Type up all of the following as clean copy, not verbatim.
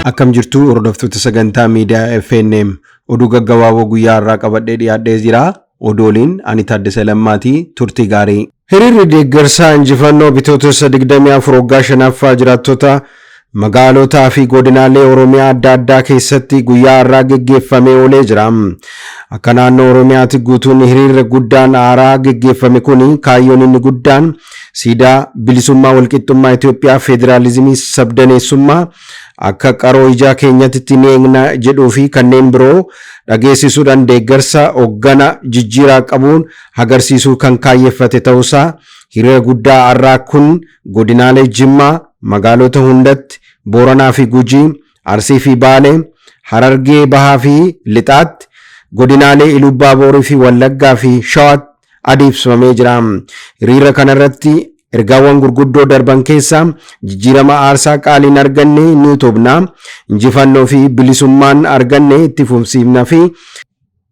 Akkam jirtu hordoftoota sagantaa miidiyaa FNM oduu gaggabaaboo guyyaa irraa qabadhee dhiyaadhee jira. Oduuliin ani Taaddasee Lammaatii turtii gaarii. Hiriirri deeggarsaa injifannoo bitootessa 24 waggaa 5ffaa jiraattota magaalotaa fi godinaalee Oromiyaa adda addaa keessatti guyyaa irraa geggeeffamee oolee jira. Akka naannoo Oromiyaatti guutuun hiriirri guddaan aaraa geggeeffame kun kaayyoon inni guddaan siidaa bilisummaa walqixxummaa Itoophiyaa federaalizimii sabdaneessummaa akka qaroo ijaa keenyatti ni eegna jedhuu fi kanneen biroo dhageessisuudhaan deeggarsa hoggana jijjiiraa qabuun agarsiisuu kan kaayyeffate ta'uusaa hiriira guddaa har'aa kun godinaalee Jimmaa magaalota hundatti Booranaa fi Gujii, Arsii fi Baalee, Harargee Bahaa fi Lixaatti, godinaalee Ilubbaaborii fi Wallaggaa fi Shawaatti adeemsifamee jira. Hiriira kanarratti ergaawwan gurguddoo darban keessaa jijjiirama aarsaa qaaliin arganne ni utubna, injifannoo fi bilisummaan arganne itti fufsiifna fi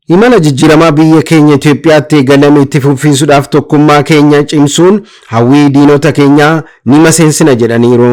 imala jijjiiramaa biyya keenya Itoophiyaatti eegalame itti fufsiisuudhaaf tokkummaa keenya cimsuun hawwii diinota keenyaa ni maseensina jedhaniiru.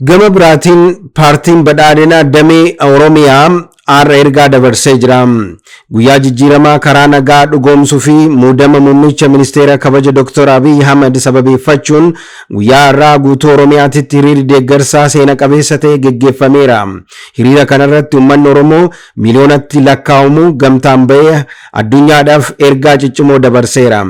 Gama biraatiin paartiin badhaadhinaa damee Oromiyaa har'a ergaa dabarsee jira. Guyyaa jijjiiramaa karaa nagaa dhugoomsuu fi muudama muummicha ministeera kabaja Dr. Abiy Ahmed sababeeffachuun guyyaa har'aa guutuu Oromiyaatti hiriirri deeggarsaa seena qabeessa ta'e geggeeffameera. Hiriira kanarratti uummanni Oromoo miliyoonatti lakkaa'amu gamtaan ba'ee addunyaadhaaf ergaa ciccimoo dabarseera.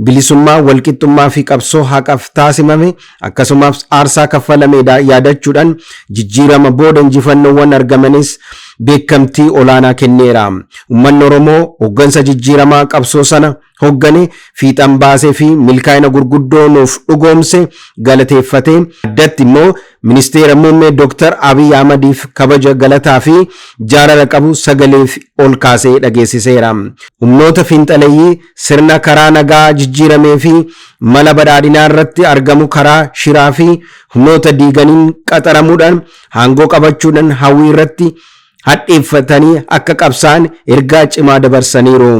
Bilisummaa, walqixxummaa fi qabsoo haqaaf taasifame akkasumas aarsaa kaffalame yaadachuudhaan jijjiirama booda injifannoowwan argamanis beekamtii olaanaa kenneera. Uummanni Oromoo hoggansa jijjiiramaa qabsoo sana hoggane fiixan baasee fi milkaa'ina gurguddoo nuuf dhugoomse galateeffatee addatti immoo ministeera muummee Dr. Abiy Ahmediif kabaja galataa fi jaalala qabu sagaleef ol kaasee dhageessiseera. Humnoota fiinxaleeyyii sirna karaa nagaa jijjiiramee fi mala badhaadhinaa irratti argamu karaa shiraa fi humnoota diiganiin qaxaramuudhaan aangoo qabachuudhaan hawwii irratti hadheeffatanii akka qabsaan ergaa cimaa dabarsaniiru.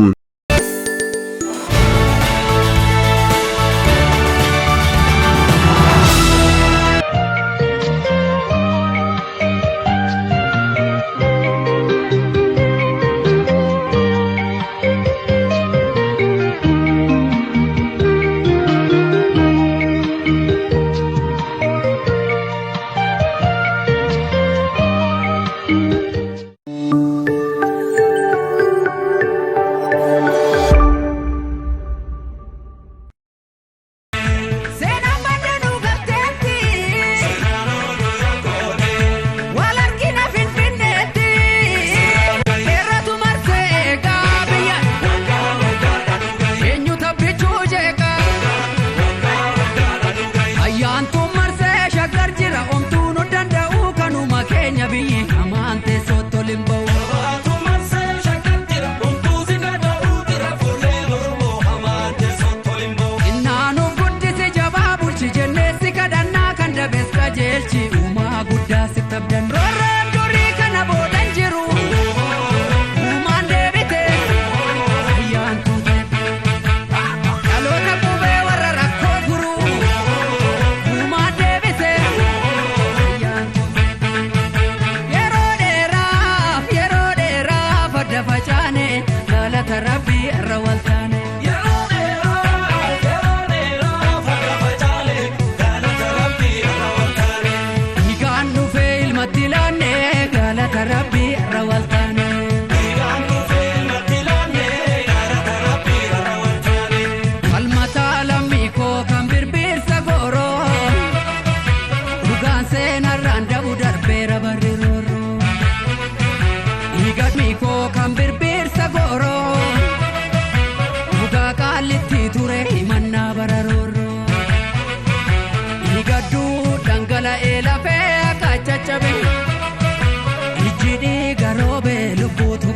Rabbi irra waltaane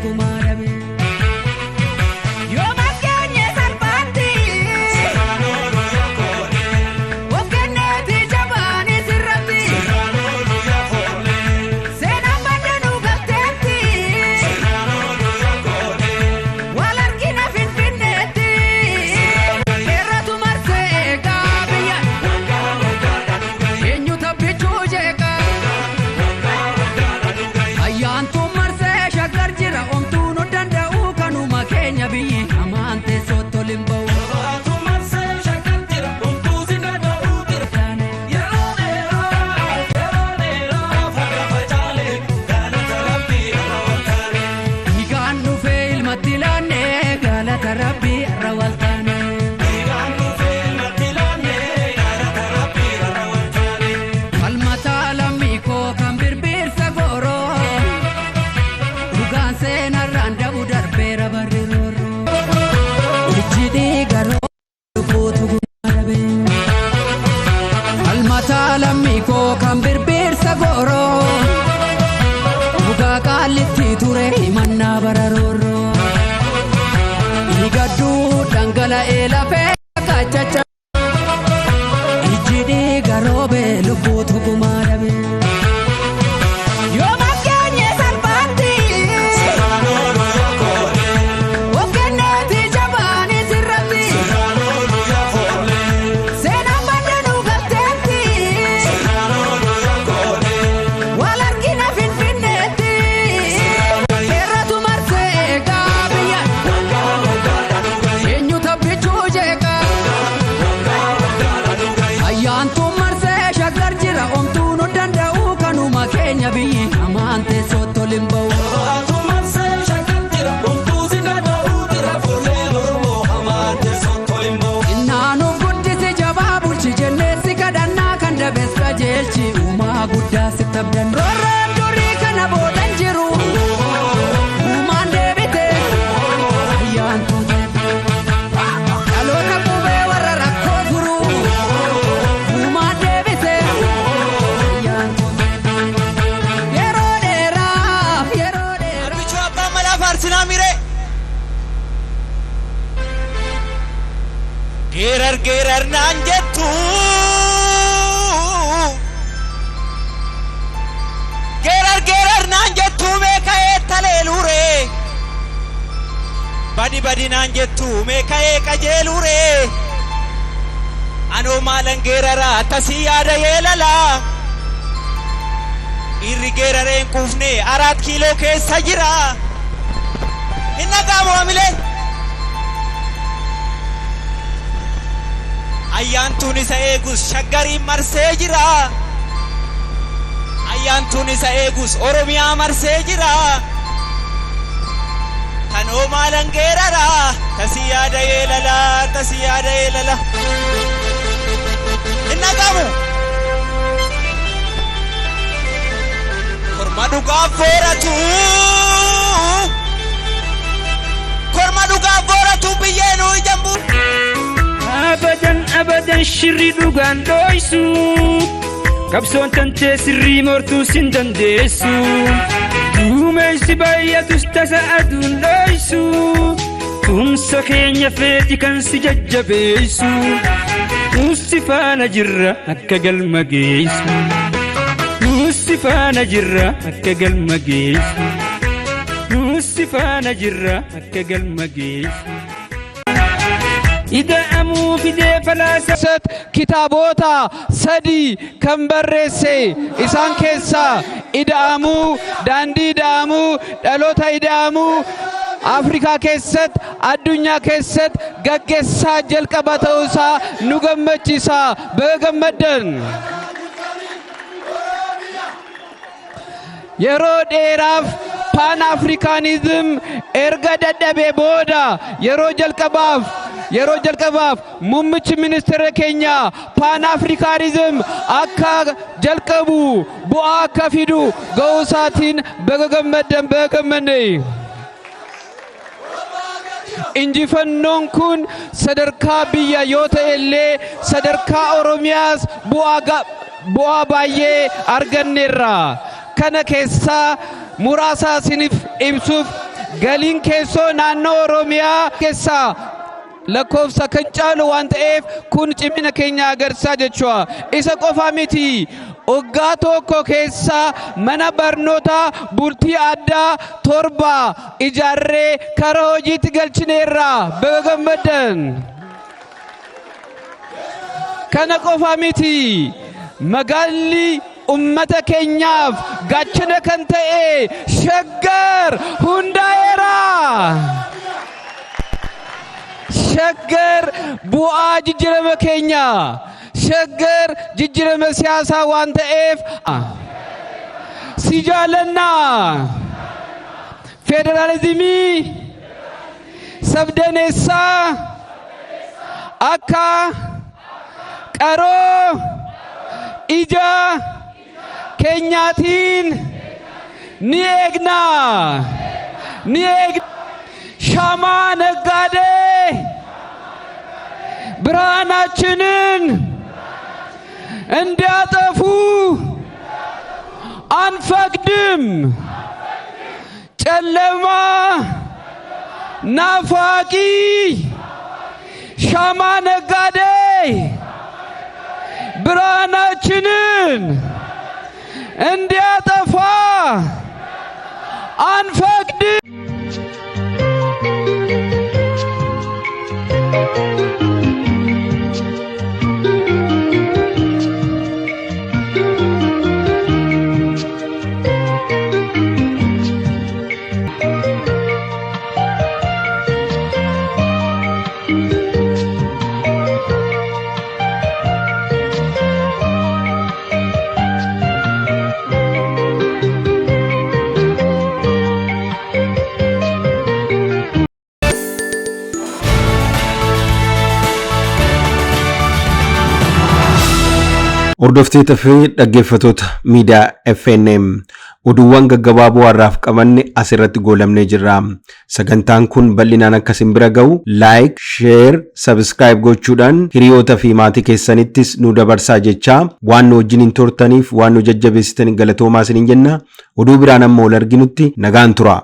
kumarabe yo makanye salpati okeneti jabani sirati sena badanu galtenti walarkina finfinneti eratu marse gabiya enyu tabichujeka ayantu marse shagar jira omtu no dandau kanuma kenya bi amante sotto limbo tu marse shagar jira omtu sinada utirtane yero fara bachale galata rabbi rawaltane iganu fail matilane galata rabbi rawaltane iganu fail matilane galata rabbi rawaltane kalmata lamiko kambir sagoro dugan sena randa budar bera bariroro ijidi garo putu gumarabe kalmata lamiko kambir sagoro duga kaliti ture manna bararoro igadu dangala ela pe kachacha ijidi garo be luputu gumarabe yo makanye salpati okeneti jabani sirati sena badanu galtenti walarkina finfinneti eratu marse gabiya enyu tabichujeka ayantu marse shagar jira omtu no dandau kanuma kenya bi amante sotto limbo tu marse shagar jira omtu sinada utirafole oromo amante sotto limbo innanu guddise jababu chijennesi kadanna kanda beska jelchi uma gudda sitabdan rorra duri kana bodan jiru umande bite ayantu alona kube warra rakko guru umande bite ayantu yero dera bicho abba mala farsina mire gerar nanjetu gerar nanjetu me kae talelure badi nanjetu me kae kajelure ano malan gerara tasiyada yelala irri geraren kufne 4 kilo keessa jira inna gamo amile ayyantun isa eegus shaggari marsee jira ayyantun isa eegus oromiyaa marsee jira kanoo maalan geerara tasiyada yeelala inna gamo korma dhugaa fooratu biyyeenu ijambu abadan shirri dhugaan dhoysu qabsoon tantee sirrii mortuu sin dandeessu duumessi baay'atus tasa aduun dhoysu tumsa keenya feeti kan si jajjabeessu nusi faana jirra akka galma geessu nusi faana jirra akka galma geessu nusi faana jirra akka galma geessu ida'amuu fidee falaasat kitaabota sadii kan barreesse isaan keessaa ida'amuu daandii ida'amuu dhaloota ida'amuu Afrikaa keessatti addunyaa keessatti gaggeessaa jalqaba ta'uusaa nu gammachiisa baga gammaddan. yeroo dheeraaf pan afrikaanizm erga dadhabee booda yeroo jalqabaaf muummichi ministeera keenya pan afrikaanizm akka jalqabu bu'aa akka fidu ga'uusaatiin baga gammadne. injifannoon kun sadarkaa biyya yoo ta'e illee sadarkaa oromiyaas bu'aa baay'ee arganneerra. kana keessaa muraasa isiniif ibsuuf galiin keessoo naannoo Oromiyaa keessaa lakkoofsa kan caalu waan ta'eef kun cimina keenya agarsiisa jechuudha. Isa qofa miti. Waggaa tokko keessa mana barnootaa bultii addaa 7 ijaarree karaa hojiitti galchineerra. Baga gammaddan. Kana qofa miti. Magaalli ummata keenyaaf gaachana kan ta'e Shaggar hundaa'eera. Shaggar bu'aa jijjiirama keenya. Shaggar jijjiirama siyaasaa waan ta'eef si jaalanna. Federaalizimii sabdaneessaa akka qaroo ija keenyaatiin ni eegna. Shamaa naggaadee ብርሃናችንን እንዲያጠፉ አንፈቅድም። ጨለማ ናፋቂ ሻማ ነጋዴ ብርሃናችንን እንዲያጠፋ አንፈቅድም። Hordoftoota fi dhaggeeffattoota miidiyaa FNM oduuwwan gaggabaaboo har'aaf qabanne asirratti goolabnee jirra. Sagantaan kun bal'inaan akka isin bira ga'u like, share, subscribe gochuudhaan hiriyoota fi maatii keessanittis nu dabarsaa jechaa waan nu wajjin turtaniif waan nu jajjabeessitan galatoomaa isiniin jenna. Oduu biraan ammoo wal arginutti nagaan tura.